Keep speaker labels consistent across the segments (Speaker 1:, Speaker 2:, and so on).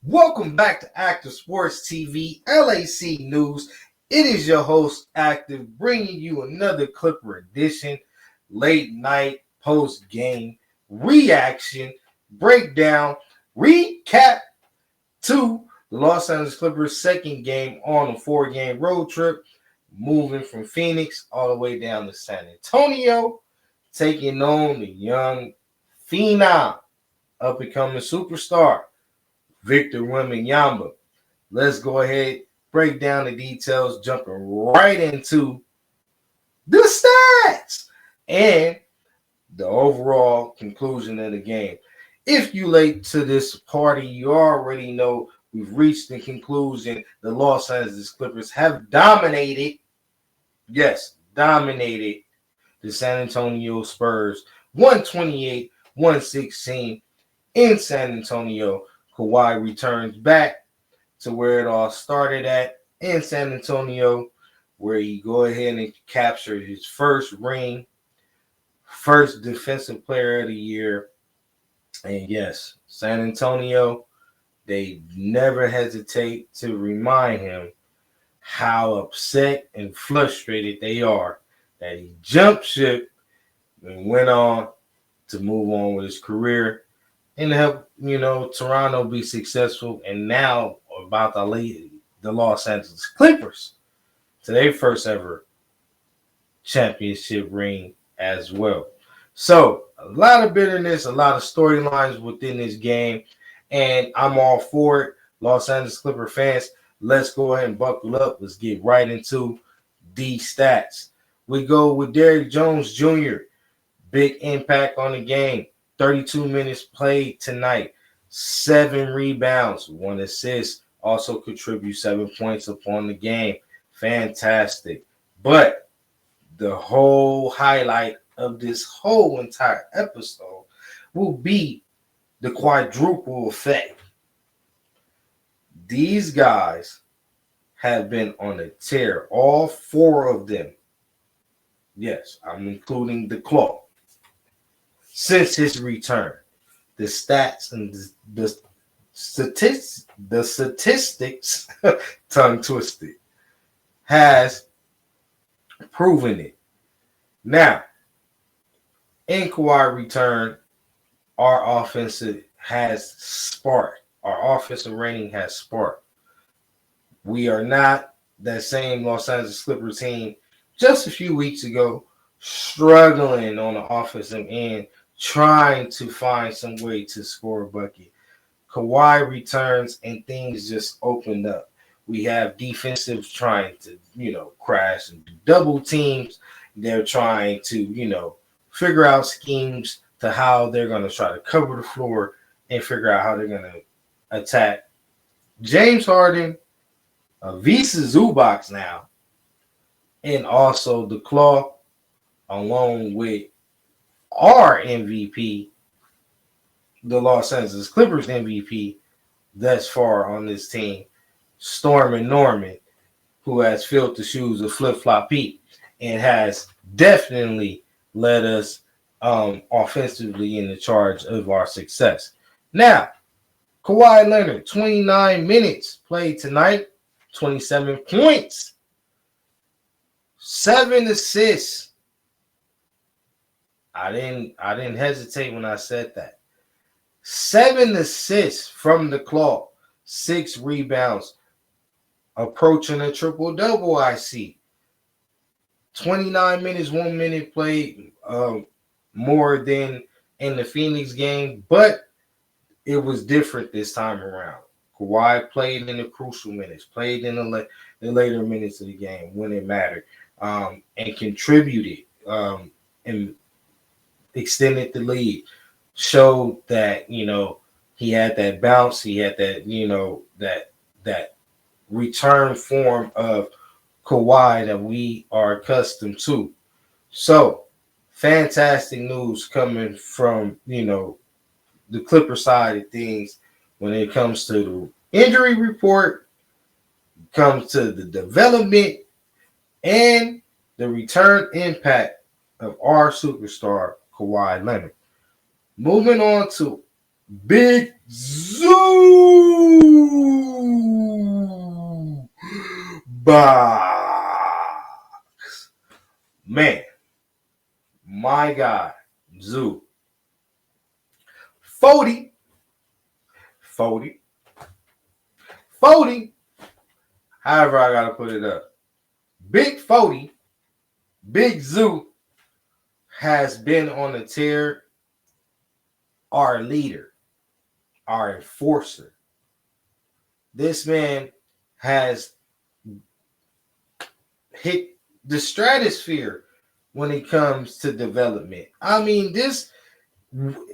Speaker 1: Welcome back to Active Sports TV, LAC News. It is your host, Active, bringing you another Clipper edition, late night post game reaction, breakdown, recap to the Los Angeles Clippers' second game on a 4-game road trip, moving from Phoenix all the way down to San Antonio, taking on the young phenom, up-and-coming superstar, Victor Wembanyama. Let's go ahead, break down the details, jumping right into the stats and the overall conclusion of the game. If you late to this party, you already know we've reached the conclusion. The Los Angeles Clippers have dominated the San Antonio Spurs 128-116 in San Antonio. Kawhi returns back to where it all started at in San Antonio, where he go ahead and captured his first ring, first Defensive Player of the Year. And yes, San Antonio, they never hesitate to remind him how upset and frustrated they are that he jumped ship and went on to move on with his career and help, Toronto be successful. And now about to lead the Los Angeles Clippers to their first ever championship ring as well. So a lot of bitterness, a lot of storylines within this game, and I'm all for it. Los Angeles Clipper fans, let's go ahead and buckle up. Let's get right into the stats. We go with Derrick Jones Jr., big impact on the game. 32 minutes played tonight, 7 rebounds, 1 assist, also contributes 7 points upon the game. Fantastic. But the whole highlight of this whole entire episode will be the quadruple effect. These guys have been on a tear, all 4 of them. Yes, I'm including the Claw. Since his return, the stats and the statistics, tongue twisted, has proven it. Now, in Kawhi return, our offense has sparked. Our offensive rating has sparked. We are not that same Los Angeles Clippers team just a few weeks ago, struggling on the offensive end, trying to find some way to score a bucket. Kawhi returns and things just opened up. We have defensives trying to, crash and do double teams. They're trying to, figure out schemes to how they're going to try to cover the floor and figure out how they're going to attack James Harden, Visa Zubac now, and also the Claw, along with our MVP, the Los Angeles Clippers MVP, thus far on this team, Stormin' Norman, who has filled the shoes of Flip-Flop Pete and has definitely led us offensively in the charge of our success. Now, Kawhi Leonard, 29 minutes played tonight, 27 points, 7 assists. I didn't hesitate when I said that. 7 assists from the Claw, 6 rebounds, approaching a triple-double, I see. 29 minutes, 1 minute played, more than in the Phoenix game, but it was different this time around. Kawhi played in the crucial minutes, played in the later minutes of the game when it mattered, and contributed, and extended the lead, showed that, he had that bounce, he had that, that return form of Kawhi that we are accustomed to. So, fantastic news coming from, the Clipper side of things when it comes to the injury report, comes to the development, and the return impact of our superstar, Kawhi Leonard. Moving on to Big Zoo. Man, my God, Zoo. 40, 40, 40. However, I got to put it up. Big 40, Big Zoo has been on the tear. Our leader, our enforcer. This man has hit the stratosphere when it comes to development. I mean, this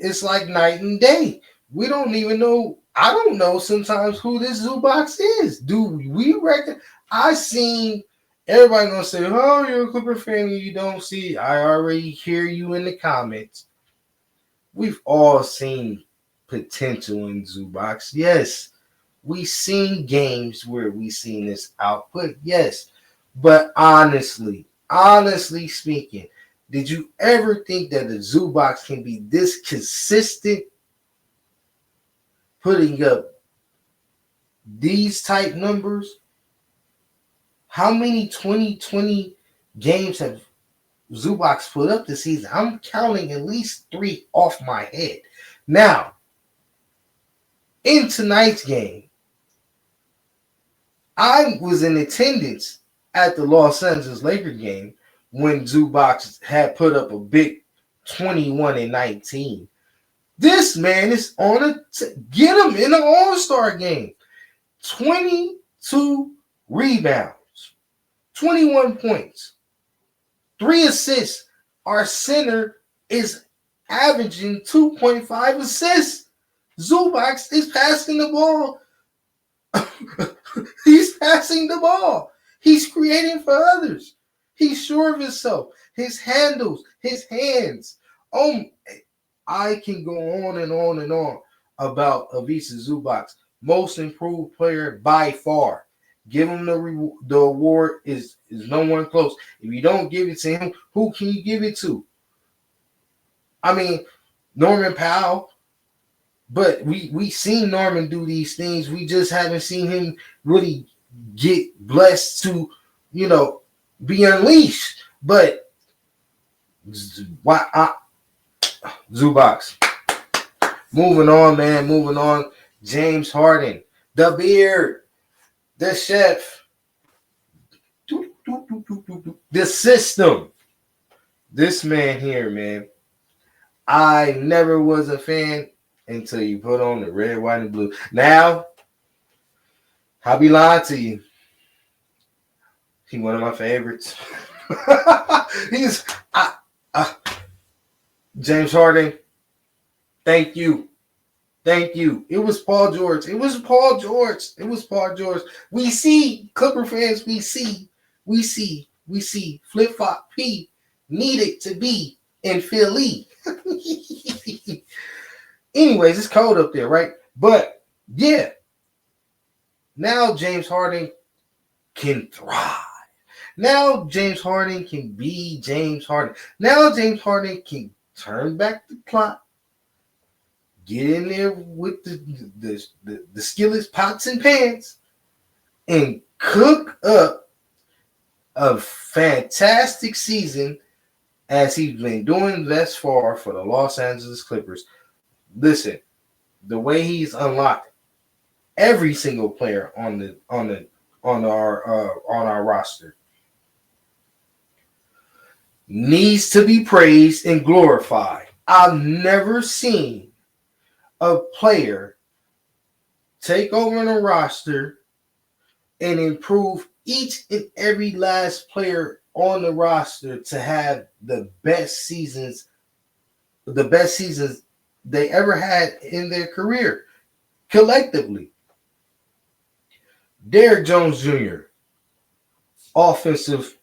Speaker 1: it's like night and day. We don't even know. I don't know sometimes who this Zubox is. Do we reckon? I seen everybody gonna say, "Oh, you're a Clipper fan and you don't see." I already hear you in the comments. We've all seen potential in Zubox. Yes, we've seen games where we've seen this output. Yes, but honestly speaking, did you ever think that the Zubox can be this consistent, putting up these type numbers? How many 2020 games have Zubox put up this season? I'm counting at least 3 off my head. Now, in tonight's game, I was in attendance at the Los Angeles Lakers game when Zubox had put up a big 21-19. This man is on get him in an All-Star game. 22 rebounds, 21 points, 3 assists. Our center is averaging 2.5 assists. Zubox is passing the ball. He's passing the ball. He's creating for others. He's sure of himself. His handles, his hands. I can go on and on and on about Ivica Zubox, most improved player by far. Give him the award. Is no one close. If you don't give it to him, who can you give it to? I mean, Norman Powell. But we seen Norman do these things. We just haven't seen him really get blessed to, be unleashed. But Zubox. Moving on, man. Moving on. James Harden, the beard, the chef, the system. This man here, man. I never was a fan until you put on the red, white, and blue. Now, I'll be lying to you. He's one of my favorites. James Harden. Thank you. It was Paul George. We see, Clipper fans, we see. Flip-flop P needed to be in Philly. Anyways, it's cold up there, right? But, yeah. Now James Harden can thrive. Now James Harden can be James Harden. Now James Harden can turn back the clock, get in there with the skillets, pots, and pans, and cook up a fantastic season as he's been doing thus far for the Los Angeles Clippers. Listen, the way he's unlocked every single player on our roster needs to be praised and glorified. I've never seen a player take over the roster and improve each and every last player on the roster to have the best seasons they ever had in their career collectively. Derrick Jones Jr., offensive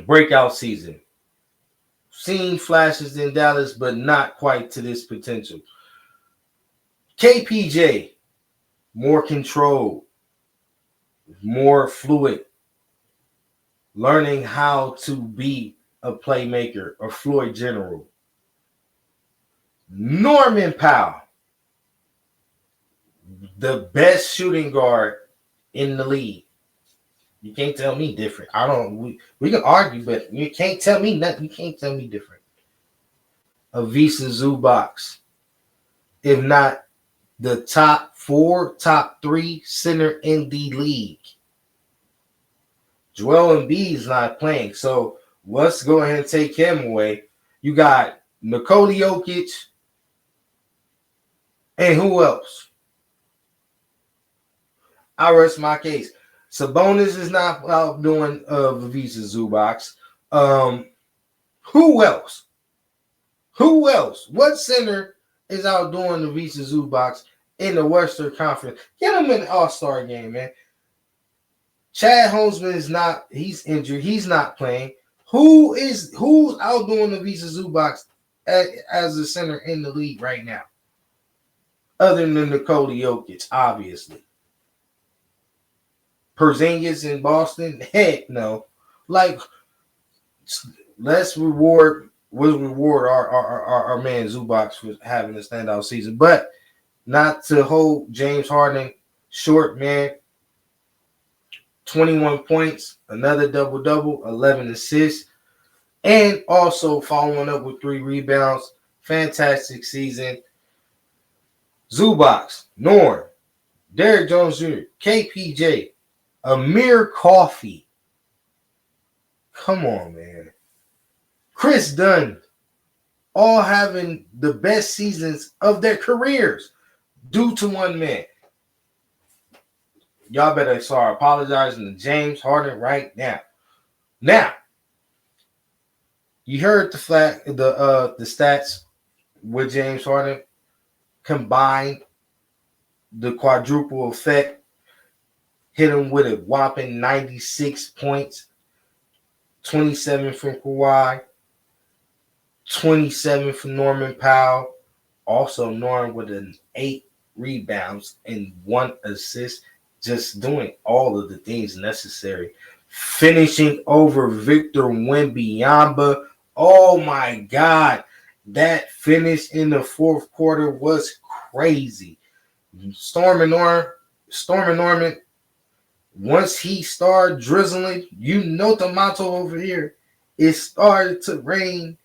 Speaker 1: breakout season. Seen flashes in Dallas, but not quite to this potential. KPJ, more control, more fluid, learning how to be a playmaker, a floor general. Norman Powell, the best shooting guard in the league. You can't tell me different. I don't. We can argue, but you can't tell me nothing. You can't tell me different. Avisa Zubac, if not the top 4, top 3 center in the league. Joel Embiid is not playing, so let's go ahead and take him away. You got Nikola Jokic, and who else? I rest my case. Sabonis is not out doing Avisa Zubac. Who else? Who else? What center is out doing the Avisa Zubac in the Western Conference? Get him in the All-Star game, man. Chad Holmesman is not. He's injured. He's not playing. Who's outdoing the Avisa Zubac as a center in the league right now? Other than Nikola Jokic, obviously. Porzingis in Boston? Heck no. Like, let's reward our man Zubac for having a standout season, but not to hold James Harden short, man. 21 points, another double-double, 11 assists, and also following up with 3 rebounds. Fantastic season. Zubac, Norm, Derrick Jones Jr., KPJ, Amir Coffey. Come on, man. Chris Dunn, all having the best seasons of their careers due to one man. Y'all better start apologizing to James Harden right now. Now, you heard the stats with James Harden combined, the quadruple effect, hit him with a whopping 96 points, 27 from Kawhi, 27 from Norman Powell, also Norman with 8 rebounds and 1 assist. Just doing all of the things necessary. Finishing over Victor Wembanyama. Oh, my God. That finish in the fourth quarter was crazy. Storm and Norman, once he started drizzling, you know the motto over here, it started to rain.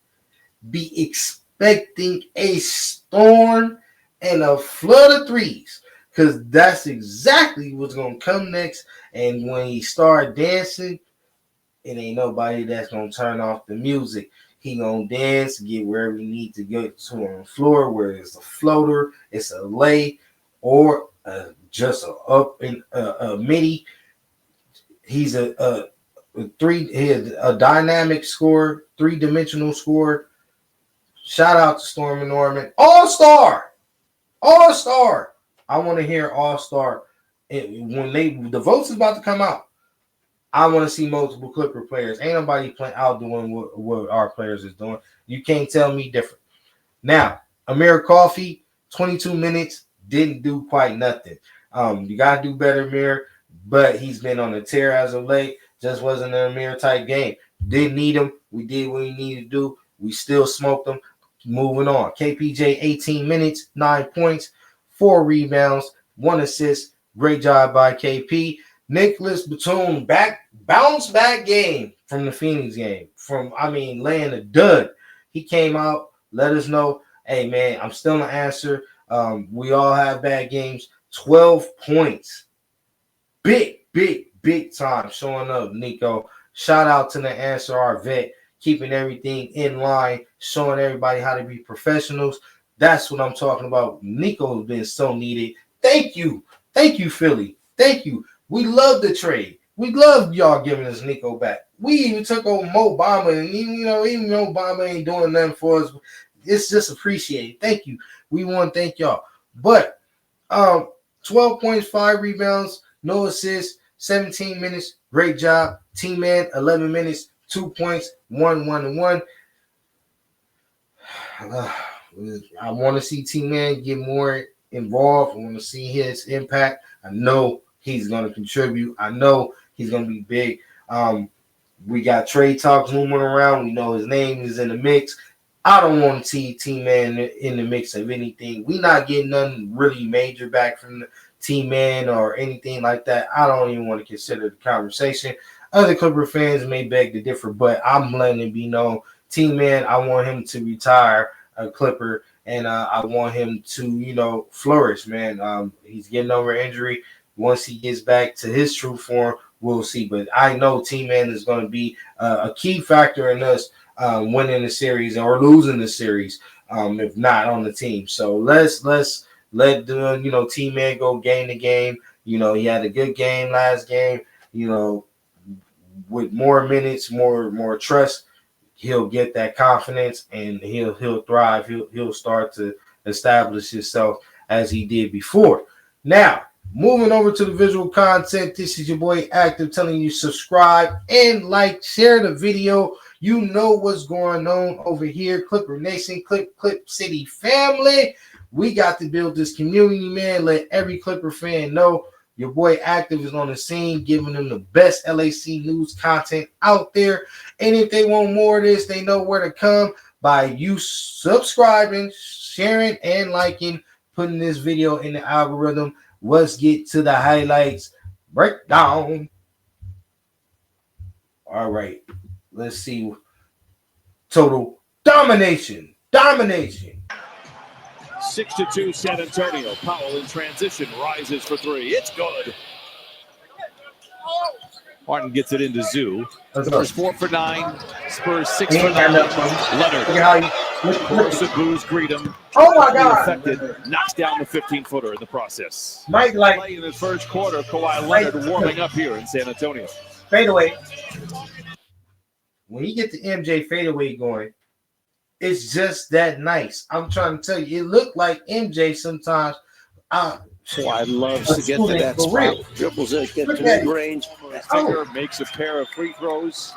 Speaker 1: Be expecting a storm and a flood of threes. Because that's exactly what's going to come next. And when he start dancing, it ain't nobody that's going to turn off the music. He going to dance, get wherever he needs to get to on the floor, where it's a floater, it's a lay, or just a up in a midi. He's a dynamic scorer, 3-dimensional scorer. Shout out to Storm and Norman. All-star. I want to hear All-Star. When the votes is about to come out, I want to see multiple Clipper players. Ain't nobody out doing what our players is doing. You can't tell me different. Now, Amir Coffey, 22 minutes, didn't do quite nothing. You got to do better, Amir, but he's been on a tear as of late. Just wasn't an Amir type game. Didn't need him. We did what we needed to do. We still smoked him. Moving on. KPJ, 18 minutes, 9 points. 4 rebounds, 1 assist. Great job by KP. Nicholas Batum bounce back game from the Phoenix game. Laying a dud. He came out, let us know, hey man, I'm still an answer. We all have bad games. 12 points. Big time showing up, Nico. Shout out to the answer, our vet, keeping everything in line, showing everybody how to be professionals. That's what I'm talking about. Nico's been so needed. Thank you, Philly. Thank you. We love the trade. We love y'all giving us Nico back. We even took over Mo Bamba, and even Mo Bamba ain't doing nothing for us. It's just appreciated. Thank you. We want to thank y'all. But 12 points, 5 rebounds, no assists, 17 minutes. Great job. T-Man, 11 minutes, 2 points, 1-1-1. I want to see T-Man get more involved. I want to see his impact. I know he's going to contribute. I know he's going to be big. We got trade talks moving around. We know his name is in the mix. I don't want to see T-Man in the mix of anything. We not getting nothing really major back from T-Man or anything like that. I don't even want to consider the conversation. Other Clipper fans may beg to differ, but I'm letting it be known. T-Man, I want him to retire a Clipper, and I want him to, flourish, man. He's getting over injury. Once he gets back to his true form, we'll see. But I know T-Man is going to be a key factor in us winning the series or losing the series, if not on the team. So let's let the T-Man go game to game. He had a good game last game. With more minutes, more trust, he'll get that confidence and he'll thrive. He'll start to establish himself as he did before. Now, moving over to the visual content, this is your boy Active telling you subscribe and like, share the video. You know what's going on over here, Clipper Nation, Clip City family. We got to build this community, man. Let every Clipper fan know your boy Active is on the scene, giving them the best LAC news content out there. And if they want more of this, they know where to come by you subscribing, sharing, and liking, putting this video in the algorithm. Let's get to the highlights breakdown. All right, let's see. Total domination.
Speaker 2: 6-2 San Antonio. Powell in transition rises for three. It's good. Martin gets it into Zoo. Spurs 4 for 9. Spurs 6 for 9. Leonard. Chorus of boos greet him.
Speaker 1: Oh my God!
Speaker 2: Affected, knocks down the 15-footer in the process.
Speaker 1: Mike
Speaker 2: Play in the first quarter. Kawhi Leonard warming up here in San Antonio.
Speaker 1: Fadeaway. When you get the MJ fadeaway going, it's just that nice. I'm trying to tell you, it looked like MJ sometimes.
Speaker 3: Kawhi loves to get to that spot. Dribbles it, get to mid-range.
Speaker 2: Finger makes a pair of free throws.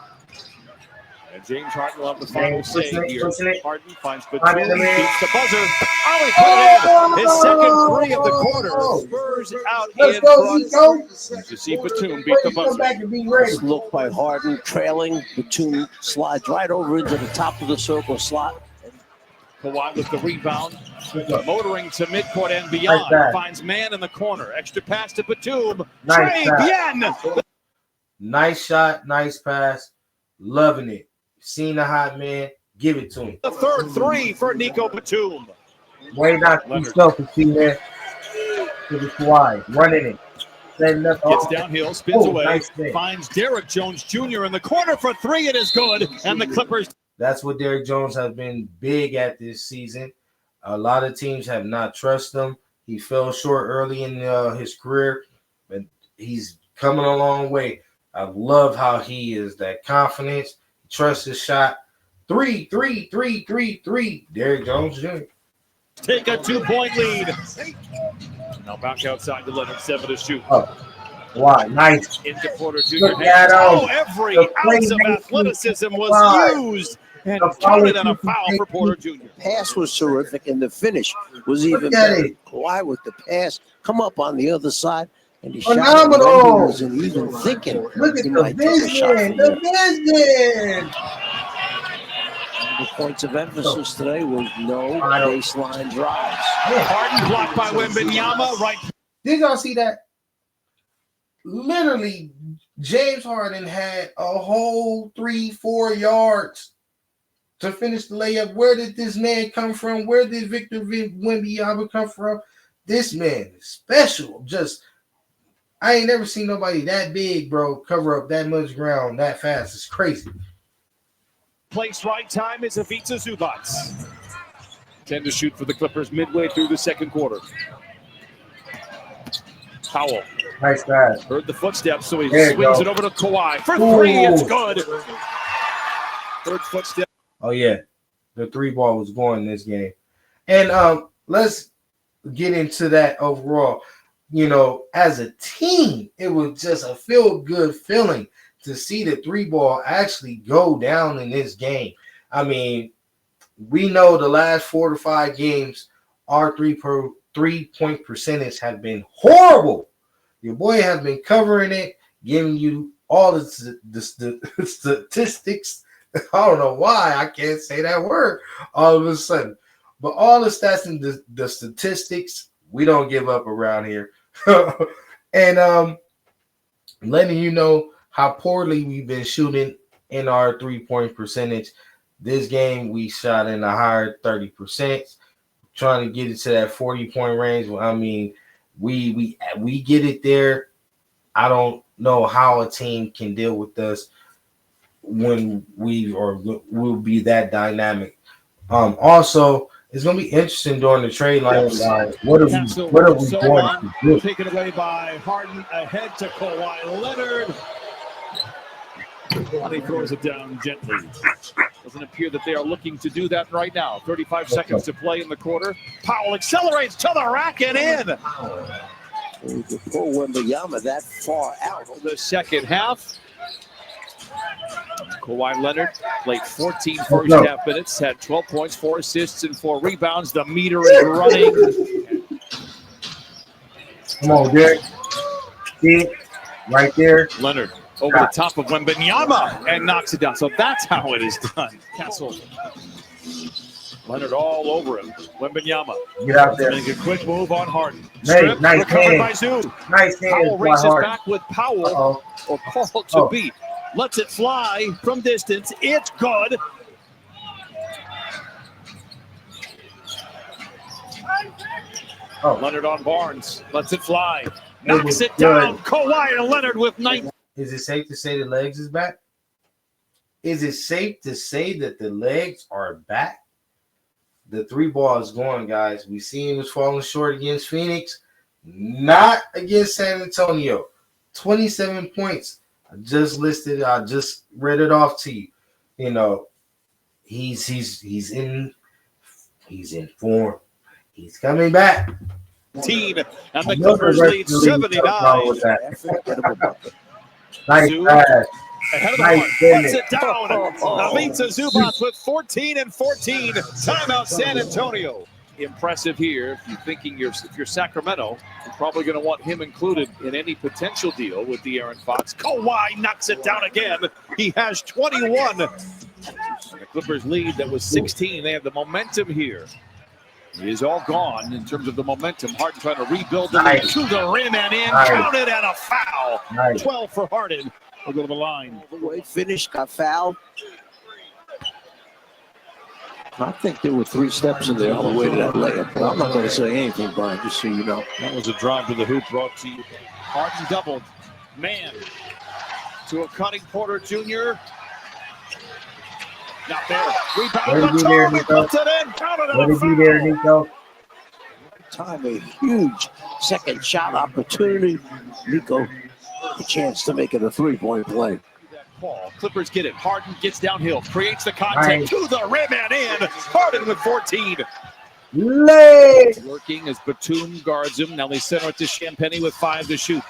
Speaker 2: And James Harden will have the final say here. Harden finds Batum, beats the buzzer. Oh, he put it in. His second three of the quarter. Spurs out in front. You see Batum beat the buzzer.
Speaker 3: This look by Harden, trailing. Batum slides right over into the top of the circle slot.
Speaker 2: Kawhi with the rebound. Motoring to midcourt and beyond. Finds man in the corner. Extra pass to Batum. Trey Bien.
Speaker 1: Nice shot, nice pass. Loving it. Seen the hot man, give it to him.
Speaker 2: The third three for Nico Batum.
Speaker 1: Way not too selfish, man. To the Kawhi, running it.
Speaker 2: Gets downhill, spins away, nice finds Derrick Jones Jr. in the corner for three. It is good, and the Clippers.
Speaker 1: That's what Derrick Jones has been big at this season. A lot of teams have not trusted him. He fell short early in his career, but he's coming a long way. I love how he is, that confidence. Trust his shot. Three. Derrick Jones Jr.
Speaker 2: Take a 2-point lead. Now back outside to Leonard, 7 to shoot.
Speaker 1: Oh, why? Nice.
Speaker 2: Into Porter Jr. Oh, every ounce of athleticism was used and counted on a foul for Porter Jr.
Speaker 3: Pass was terrific, and the finish was even better. Kawhi with the pass, come up on the other side. And he
Speaker 1: phenomenal!
Speaker 3: Wasn't even thinking.
Speaker 1: Look at the vision! The vision!
Speaker 3: The points of emphasis today was no baseline drives.
Speaker 2: Harden blocked by Wemby. Right.
Speaker 1: Did y'all see that? Literally, James Harden had a whole 3-4 yards to finish the layup. Where did this man come from? Where did Victor Wemby come from? This man is special. I ain't never seen nobody that big, bro, cover up that much ground that fast. It's crazy.
Speaker 2: Place right time is Ivica Zubac. 10 to shoot for the Clippers midway through the second quarter. Powell.
Speaker 1: Nice pass.
Speaker 2: Heard the footsteps, so he swings it over to Kawhi. For three, it's good. Third footstep.
Speaker 1: Oh, yeah. The 3-ball was going in this game. And let's get into that overall. As a team, it was just a feel-good feeling to see the 3-ball actually go down in this game. I mean, we know the last 4 to 5 games, our three-point percentage have been horrible. Your boy has been covering it, giving you all the statistics. I don't know why I can't say that word all of a sudden. But all the stats and the statistics, we don't give up around here. And letting you know how poorly we've been shooting in our 3-point percentage. This game we shot in the higher 30%, trying to get it to that 40-point range. I mean, we get it there. I don't know how a team can deal with us when we'll be that dynamic. Also, it's gonna be interesting during the trade line. What are we going to do?
Speaker 2: Taken away by Harden, ahead to Kawhi Leonard. And he throws it down gently. Doesn't appear that they are looking to do that right now. 35 seconds to play in the quarter. Powell accelerates to the rack and in.
Speaker 3: To pull Wemby that far out.
Speaker 2: The second half. Kawhi Leonard played 14 first half minutes, had 12 points, 4 assists, and 4 rebounds. The meter is running.
Speaker 1: Come on, Derek. See it right there.
Speaker 2: Leonard over the top of Wemby and knocks it down. So that's how it is done. Castle. Leonard all over him. Wemby
Speaker 1: get out there.
Speaker 2: Make a quick move on Harden.
Speaker 1: Nice
Speaker 2: recovered by Zoo.
Speaker 1: Nice
Speaker 2: Powell races back with Powell or Carl to beat. Lets it fly from distance. It's good. Leonard on Barnes. Lets it fly. Knocks it down. Kawhi and Leonard with 9.
Speaker 1: Is it safe to say the legs is back? Is it safe to say that the legs are back? The 3 ball is going, guys. We see him was falling short against Phoenix, not against San Antonio. 27 points. I just read it off to you. You know, he's in form. He's coming back.
Speaker 2: Team and the Clippers lead 79.
Speaker 1: Nice pass.
Speaker 2: Ahead of the mark, puts it down. Ivica Zubac with 14 and 14. Timeout San Antonio. Impressive here. If you're Sacramento, you're probably going to want him included in any potential deal with the Aaron Fox. Kawhi knocks it down again. He has 21. The Clippers lead that was 16. They have the momentum here. It is all gone in terms of the momentum. Harden trying to rebuild the lead to the rim and in. Counted and a foul. 12 for Harden. We'll go to the line.
Speaker 3: Finish, got fouled. I think there were 3 steps in there on the way to that layup. But I'm not going to say anything, Brian, just so you know.
Speaker 2: That was a drive to the hoop brought to you. Harden doubled. Man to a cutting Porter Jr. Not there. Rebound. Puts it in. Counted and a foul.
Speaker 3: Time a huge second shot opportunity. Nico, a chance to make it a 3-point play.
Speaker 2: Clippers get it. Harden gets downhill, creates the contact to the rim and in. Harden with 14. Working as Batum guards him. Now they center it to Champagnie with 5 to shoot.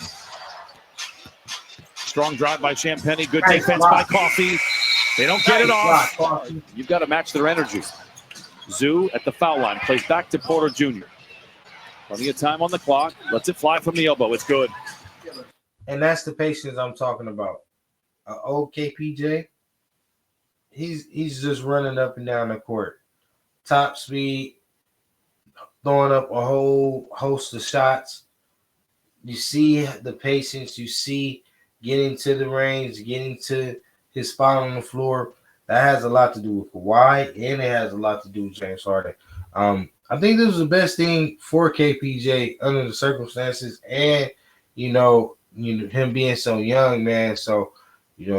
Speaker 2: Strong drive by Champagnie. Good defense by Coffey. They don't get it off. You've got to match their energy. Zoo at the foul line. Plays back to Porter Jr. Plenty of time on the clock. Lets it fly from the elbow. It's good.
Speaker 1: And that's the patience I'm talking about. Old KPJ, he's just running up and down the court. Top speed, throwing up a whole host of shots. You see the patience. You see getting to the range, getting to his spot on the floor. That has a lot to do with Kawhi, and it has a lot to do with James Harden. I think this was the best thing for KPJ under the circumstances, and him being so young, man. So,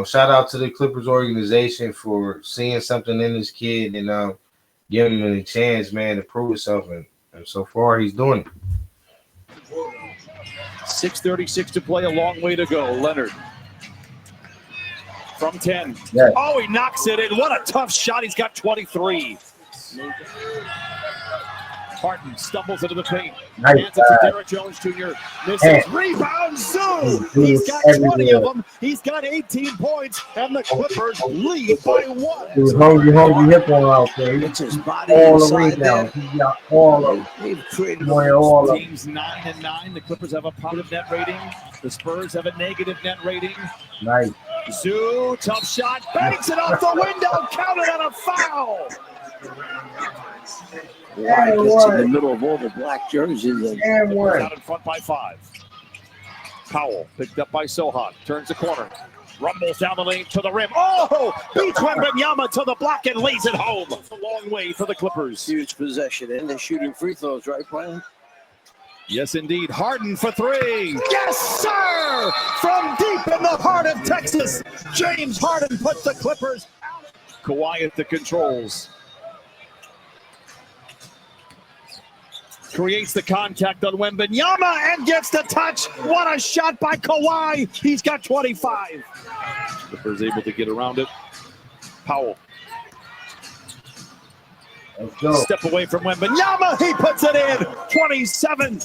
Speaker 1: shout out to the Clippers organization for seeing something in this kid and giving him a chance, man, to prove himself. And so far, he's doing it.
Speaker 2: 6:36 to play, a long way to go. Leonard from 10.
Speaker 1: Yes.
Speaker 2: Oh, he knocks it in. What a tough shot. He's got 23. Harden stumbles into the paint. Hands it to Derrick Jones Jr. Misses. Rebound. Zoo. He's got 20 of them. He's got 18 points. And the Clippers lead by 1.
Speaker 1: He was hungry hip on out there.
Speaker 3: It's his body
Speaker 1: all the
Speaker 3: inside
Speaker 1: rebounds.
Speaker 3: there.
Speaker 1: He got all of them.
Speaker 3: They've created
Speaker 1: All of them.
Speaker 2: Teams 9-9. The Clippers have a positive net rating. The Spurs have a negative net rating.
Speaker 1: Nice.
Speaker 2: Zoo, tough shot. Banks it off the window. Counted on a foul.
Speaker 3: Kawhi gets in the middle of all the black jerseys.
Speaker 2: And out in front by 5. Powell picked up by Sohan. Turns the corner. Rumbles down the lane to the rim. Oh! Beats Wembenyama to the block and lays it home. It's a long way for the Clippers.
Speaker 3: Huge possession. And they're shooting free throws, right, Brian?
Speaker 2: Yes, indeed. Harden for 3. Yes, sir! From deep in the heart of Texas, James Harden puts the Clippers out. Kawhi at the controls. Creates the contact on Wembenyama and gets the touch. What a shot by Kawhi. He's got 25. Clippers able to get around it. Powell.
Speaker 1: Let's go.
Speaker 2: Step away from Wembenyama. He puts it in. 27.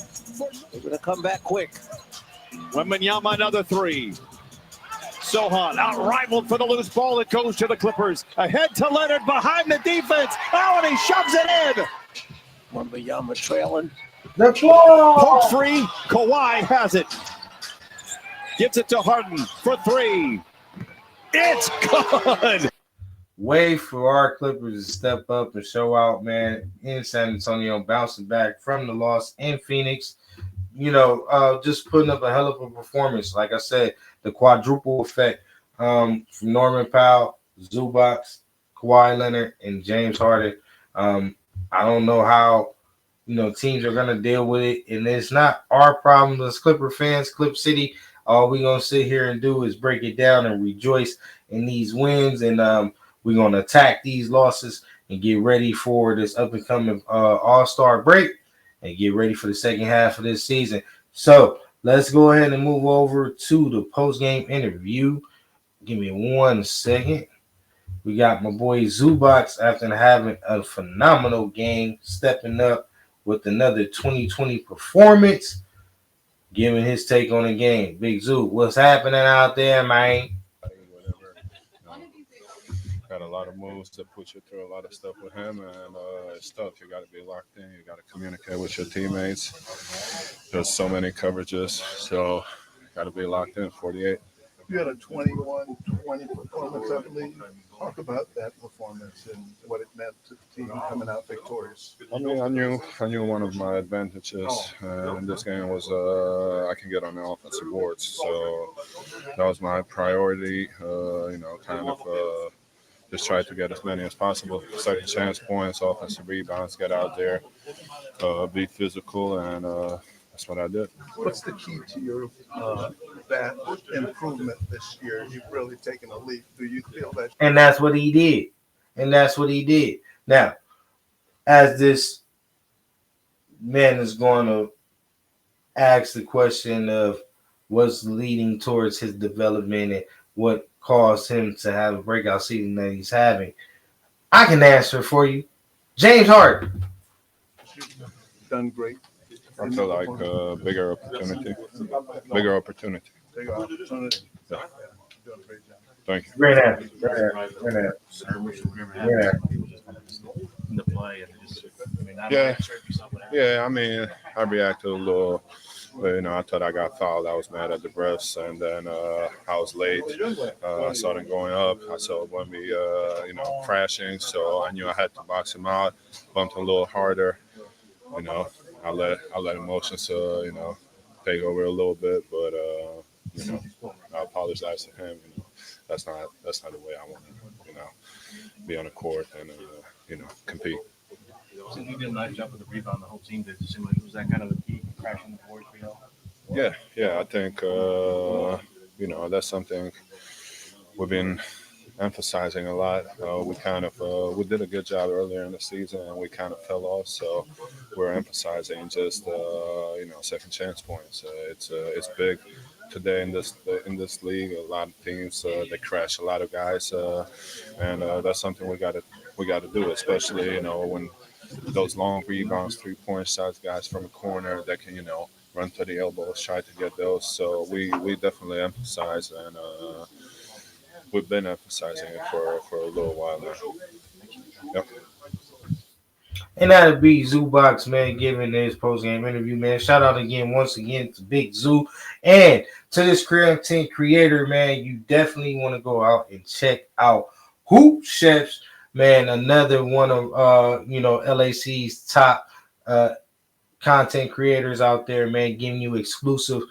Speaker 3: They're going to come back quick.
Speaker 2: Wembenyama another 3. Sohan out-rivaled for the loose ball. It goes to the Clippers. Ahead to Leonard behind the defense. Oh, and he shoves it in.
Speaker 3: Wembenyama trailing.
Speaker 1: Let's go.
Speaker 2: Poke free. Kawhi has it. Gets it to Harden for 3. It's good.
Speaker 1: Way for our Clippers to step up and show out, man, in San Antonio, bouncing back from the loss in Phoenix. You know, just putting up a hell of a performance. Like I said, the quadruple effect from Norman Powell, Zubac, Kawhi Leonard, and James Harden. I don't know how, you know, teams are going to deal with it. And it's not our problem as Clipper fans, Clip City. All we're going to sit here and do is break it down and rejoice in these wins. And we're going to attack these losses and get ready for this up-and-coming All-Star break and get ready for the second half of this season. So let's go ahead and move over to the post-game interview. Give me 1 second. We got my boy Zubac after having a phenomenal game, stepping up with another 2020 performance, giving his take on the game. Big Zoo, what's happening out there, man?
Speaker 4: Whatever. Got a lot of moves to put you through a lot of stuff with him, and it's tough. You got to be locked in. You got to communicate with your teammates. There's so many coverages, so got to be locked in. 48.
Speaker 5: You had a 21-20 performance, I believe. Talk about that performance and what it meant to the team coming out victorious.
Speaker 4: I mean, I knew one of my advantages in this game was I can get on the offensive boards. So that was my priority. Just try to get as many as possible. Second chance points, offensive rebounds, get out there, be physical, and that's what I did.
Speaker 5: What's the key to your that improvement this year? You've really taken a leap. Do you feel that?
Speaker 1: And that's what he did. Now, as this man is going to ask the question of what's leading towards his development and what caused him to have a breakout season that he's having, I can answer for you. James Harden.
Speaker 5: Done great.
Speaker 4: I feel like bigger opportunity.
Speaker 5: Bigger opportunity.
Speaker 4: Yeah.
Speaker 5: Doing a great job.
Speaker 4: Thank you.
Speaker 1: Great answer.
Speaker 4: Yeah. I mean, I reacted a little. I thought I got fouled. I was mad at the refs, and then I was late. I saw them going up. I saw Wemby, crashing, so I knew I had to box him out. Bumped a little harder. I let emotions, take over a little bit, but I apologize to him. That's not the way I want to, be on the court and compete.
Speaker 6: So you did a nice job with the rebound. The whole team did. It seemed like was that kind of a key crashing the boards for you?
Speaker 4: Yeah. I think that's something we've been emphasizing a lot. We did a good job earlier in the season, and we kind of fell off. So we're emphasizing just second chance points. It's big today in this league. A lot of teams they crash a lot of guys, and that's something we got to do, especially when those long rebounds, 3-point shots, guys from a corner that can run to the elbows, try to get those. So we definitely emphasize, and we've been emphasizing it for a little while now. Yep.
Speaker 1: And that'll be Zubac, man, giving his post-game interview, man. Shout out once again to Big Zoo and to this content creator, man. You definitely want to go out and check out Hoop Chefs. man, another one of LAC's top content creators out there, man, giving you exclusive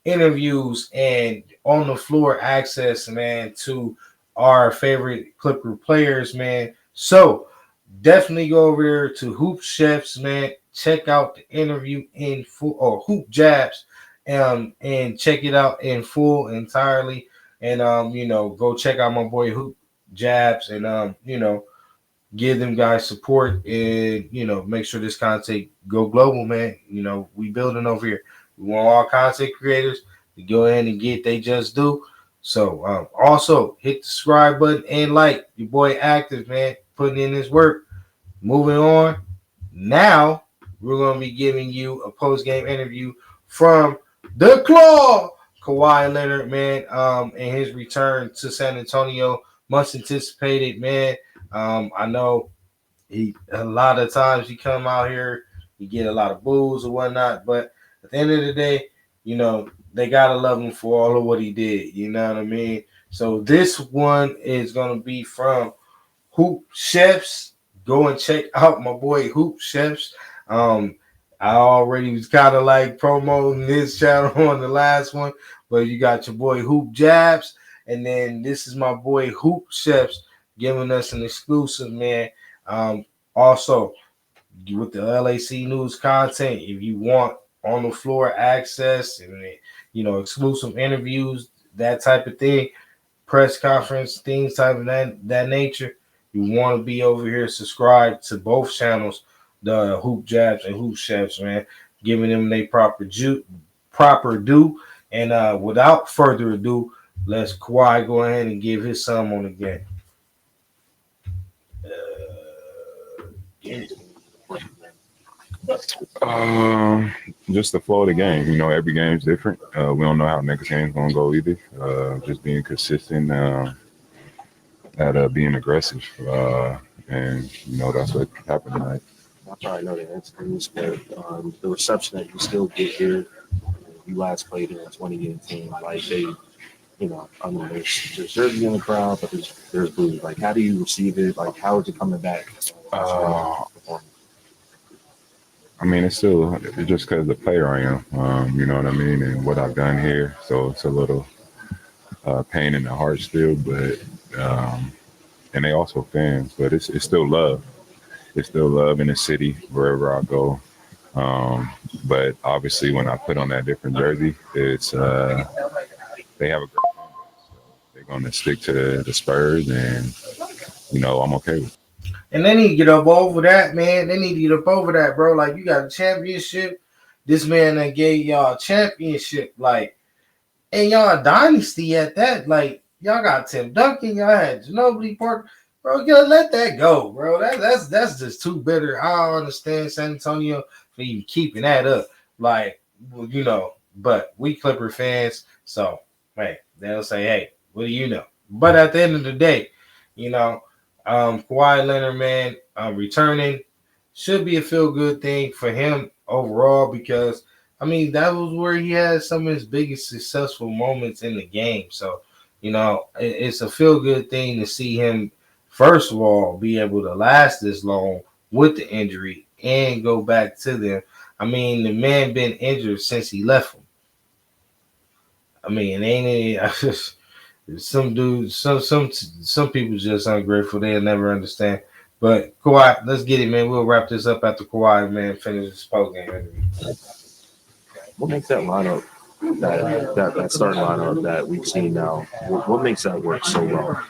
Speaker 1: interviews and on the floor access, man, to our favorite Clipper players, man. So definitely go over there to Hoop Chefs, man. Check out the interview in full, or Hoop Jabs, and check it out in full entirely. And go check out my boy Hoop Jabs, and give them guys support, and make sure this content go global, man. We building over here. We want all content creators to go ahead and get they just do. So also hit the subscribe button and like your boy active, man, putting in his work. Moving on, now we're gonna be giving you a post game interview from the Claw, Kawhi Leonard, man, and his return to San Antonio, much anticipated, man. I know a lot of times he come out here, he get a lot of boos or whatnot, but at the end of the day, they gotta love him for all of what he did. You know what I mean? So this one is gonna be from Hoop Chefs. Go and check out my boy Hoop Chefs. I already was kind of like promoting this channel on the last one, but you got your boy Hoop Jabs, and then this is my boy Hoop Chefs giving us an exclusive, man. Also, with the LAC news content, if you want on the floor access and exclusive interviews, that type of thing, press conference, things type of that nature, you want to be over here subscribed to both channels, the Hoop Jabs and Hoop Chefs, man, giving them their proper due. And without further ado, let's Kawhi go ahead and give his sum on the game.
Speaker 4: Just the flow of the game. Every game's different. We don't know how next game's gonna go either. Just being consistent at being aggressive, and that's what happened tonight.
Speaker 6: I probably know the answer to this, but the reception that you still get here, you last played here in 2018, like they, there's jersey in the crowd, but there's booze. Like, how do you receive it? Like, how is it coming back?
Speaker 4: I mean, it's just because the player I am, you know what I mean, and what I've done here. So it's a little pain in the heart still, but and they also fans, but it's still love. It's still love in the city wherever I go. But obviously, when I put on that different jersey, it's they have a great fan base, so they're going to stick to the Spurs, and I'm okay with it.
Speaker 1: And they need to get up over that, man. They need to get up over that, bro. Like, you got a championship. This man that gave y'all a championship, like, and y'all a dynasty at that. Like, y'all got Tim Duncan, y'all had Ginobili Parker. Bro, you gotta let that go, bro. That's just too bitter. I don't understand San Antonio for even keeping that up. Like, well, but we Clipper fans, so hey, they'll say, hey, what do you know? But at the end of the day, Kawhi Leonard, man, returning should be a feel-good thing for him overall, because that was where he had some of his biggest successful moments in the game. So, it's a feel-good thing to see him, first of all, be able to last this long with the injury and go back to them. The man been injured since he left him. Some dudes, some people just ungrateful. They'll never understand. But Kawhi, let's get it, man. We'll wrap this up after Kawhi, man, finish this post game interview.
Speaker 6: What makes that lineup, that starting lineup that we've seen now, what makes that work so well?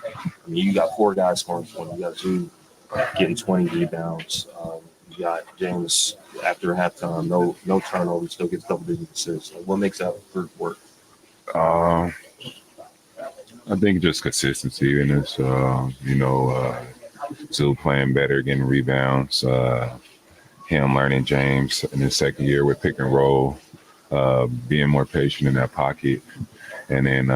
Speaker 6: You got 4 guys scoring 20. You got 2 getting 20 rebounds. You got James after halftime, no turnover, still gets double-digit assists. Like, what makes that group work?
Speaker 4: I think just consistency in this, still playing better, getting rebounds, him learning James in his second year with pick and roll, being more patient in that pocket. And then,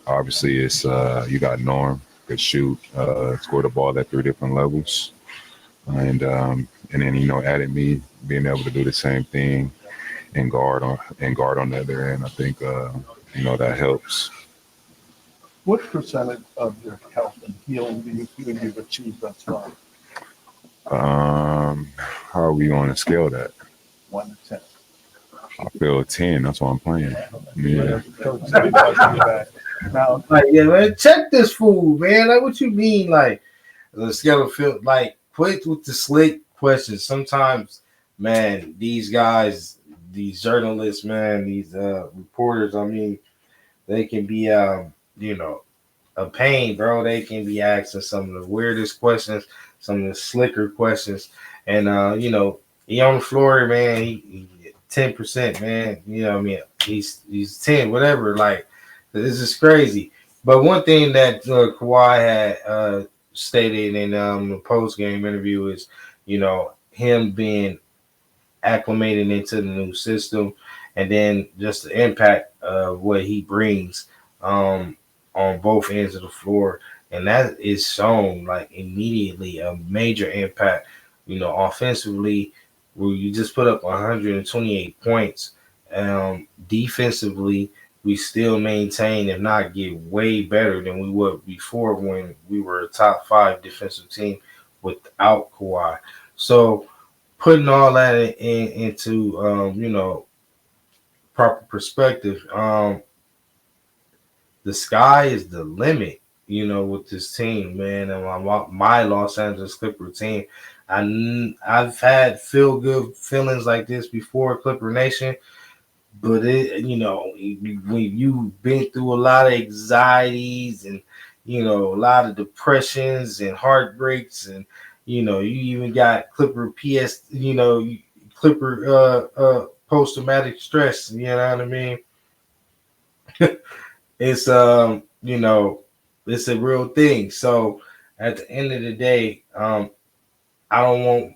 Speaker 4: obviously it's you got Norm, could shoot, score the ball at 3 different levels. And then, added me being able to do the same thing and guard on the other end. I think, that helps.
Speaker 5: What percentage of your health and healing do you feel you've achieved thus far?
Speaker 4: How are we on to scale that?
Speaker 5: 1 to 10.
Speaker 4: I feel 10. That's why I'm playing. Yeah.
Speaker 5: Coach said he loves you back. Now,
Speaker 1: Like, yeah, man, check this fool, man. Like, what you mean? Like, the scale of feel, like, quit with the slick questions. Sometimes, man, these guys, these journalists, man, these reporters, I mean, they can be, you know, a pain, bro. They can be asking some of the weirdest questions, some of the slicker questions. And, you know, he on the floor, man, he 10%, man. You know what I mean? He's 10, whatever. Like, this is crazy. But one thing that Kawhi had stated in the post-game interview is, you know, him being acclimated into the new system and then just the impact of what he brings on both ends of the floor. And that is shown, like, immediately a major impact, you know, offensively, where you just put up 128 points. Defensively, we still maintain, if not get way better than we were before when we were a top 5 defensive team without Kawhi. So putting all that into you know, proper perspective, the sky is the limit, you know, with this team, man. And my Los Angeles Clipper team, I've had feel good feelings like this before, Clipper Nation. But it, you know, when you've been through a lot of anxieties and, you know, a lot of depressions and heartbreaks, and, you know, you even got Clipper Clipper post traumatic stress. You know what I mean? It's you know, it's a real thing. So at the end of the day, I don't want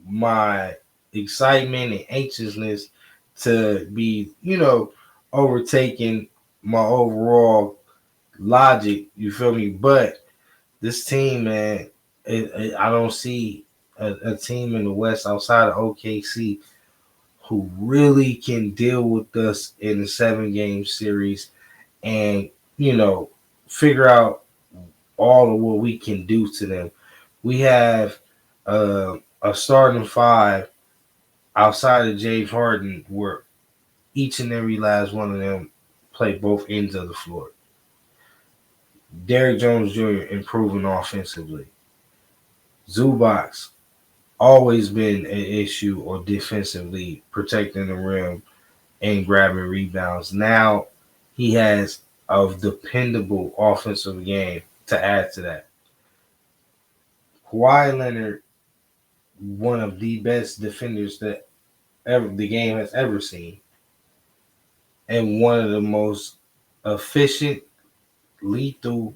Speaker 1: my excitement and anxiousness to be, you know, overtaking my overall logic. You feel me? But this team, man, I don't see a team in the West outside of OKC who really can deal with us in the 7-game series and, you know, figure out all of what we can do to them. We have a starting 5 outside of James Harden, where each and every last one of them play both ends of the floor. Derrick Jones Jr. improving offensively. Zubac always been an issue or defensively protecting the rim and grabbing rebounds. Now he has a dependable offensive game to add to that. Kawhi Leonard, one of the best defenders that the game has ever seen, and one of the most efficient, lethal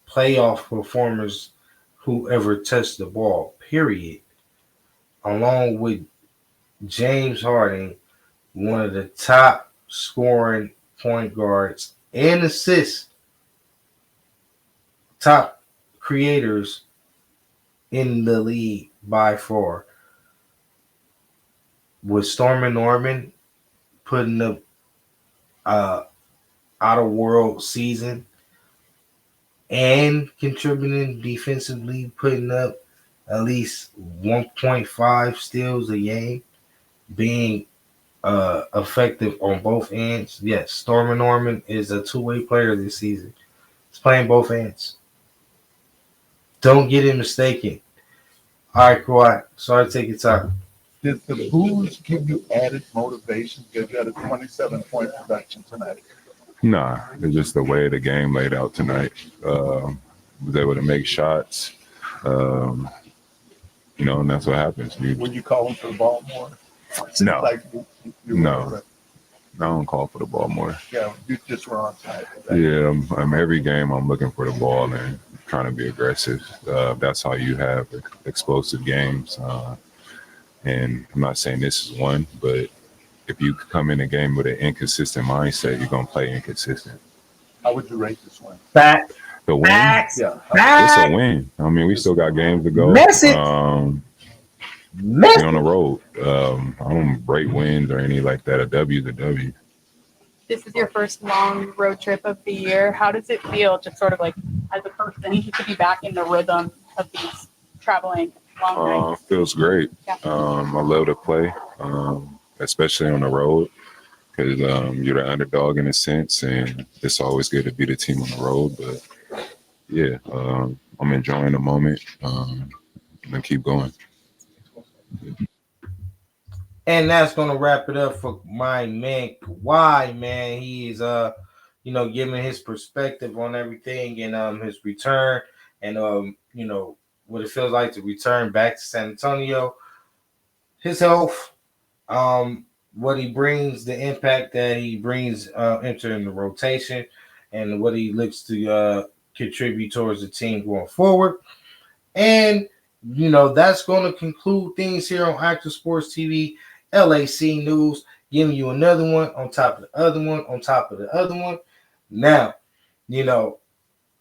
Speaker 1: playoff performers who ever touched the ball, period. Along with James Harden, one of the top scoring point guards and assists, top creators in the league by far. With Stormin' Norman putting up out of world season and contributing defensively, putting up at least 1.5 steals a game, being effective on both ends. Yes, Stormin' Norman is a two-way player this season. He's playing both ends. Don't get it mistaken. All right, Kawhi. Sorry to take your time.
Speaker 5: did the booze give you added motivation because you had a 27-point production tonight?
Speaker 4: Nah, it's just the way the game laid out tonight. Was able to make shots, and that's what happens.
Speaker 5: Were you calling for the ball more?
Speaker 4: No.
Speaker 5: Like
Speaker 4: No. I don't call for the ball more.
Speaker 5: Yeah, you just were on time.
Speaker 4: Yeah, every game I'm looking for the ball and trying to be aggressive. That's how you have explosive games. And I'm not saying this is one, but if you come in a game with an inconsistent mindset, you're going to play inconsistent.
Speaker 5: How would you rate this one?
Speaker 1: Back.
Speaker 4: The win?
Speaker 1: Facts.
Speaker 5: Yeah.
Speaker 4: It's a win. I mean, we still got games to go.
Speaker 1: Message.
Speaker 4: We're on the road. I don't rate wins or any like that. A W is a W.
Speaker 7: this is your first long road trip of the year. How does it feel, just sort of like as a person, to be back in the rhythm of these traveling long nights?
Speaker 4: Feels great.
Speaker 7: Yeah.
Speaker 4: I love to play, especially on the road, because you're the underdog in a sense, and it's always good to beat a team on the road. But yeah, I'm enjoying the moment. And keep going.
Speaker 1: And that's gonna wrap it up for my man Kawhi, man. He is giving his perspective on everything and his return and what it feels like to return back to San Antonio. His health, what he brings, the impact that he brings entering the rotation, and what he looks to contribute towards the team going forward. And that's going to conclude things here on Active Sports TV, LAC News, giving you another one on top of the other one on top of the other one. Now,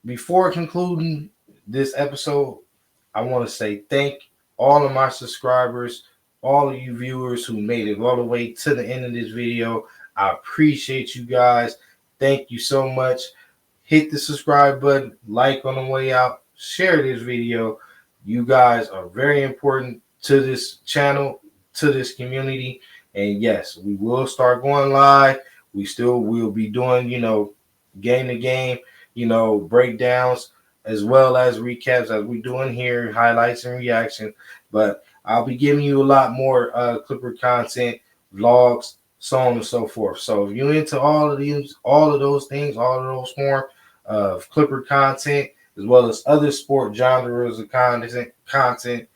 Speaker 1: before concluding this episode, I want to say thank all of my subscribers, all of you viewers who made it all the way to the end of this video. I appreciate you guys. Thank you so much. Hit the subscribe button, like on the way out, share this video. You guys are very important to this channel, to this community. And yes, we will start going live. We still will be doing, game to game, breakdowns as well as recaps as we're doing here, highlights and reaction. But I'll be giving you a lot more Clipper content, vlogs, so on and so forth. So if you're into all of those things, all of those forms of Clipper content, as well as other sport genres of content,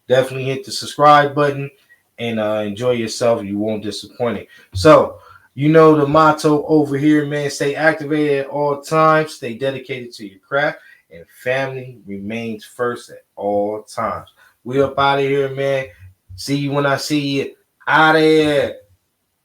Speaker 1: definitely hit the subscribe button and enjoy yourself. You won't disappoint it. So, the motto over here, man, stay activated at all times, stay dedicated to your craft, and family remains first at all times. We up out of here, man. See you when I see you. Out of here.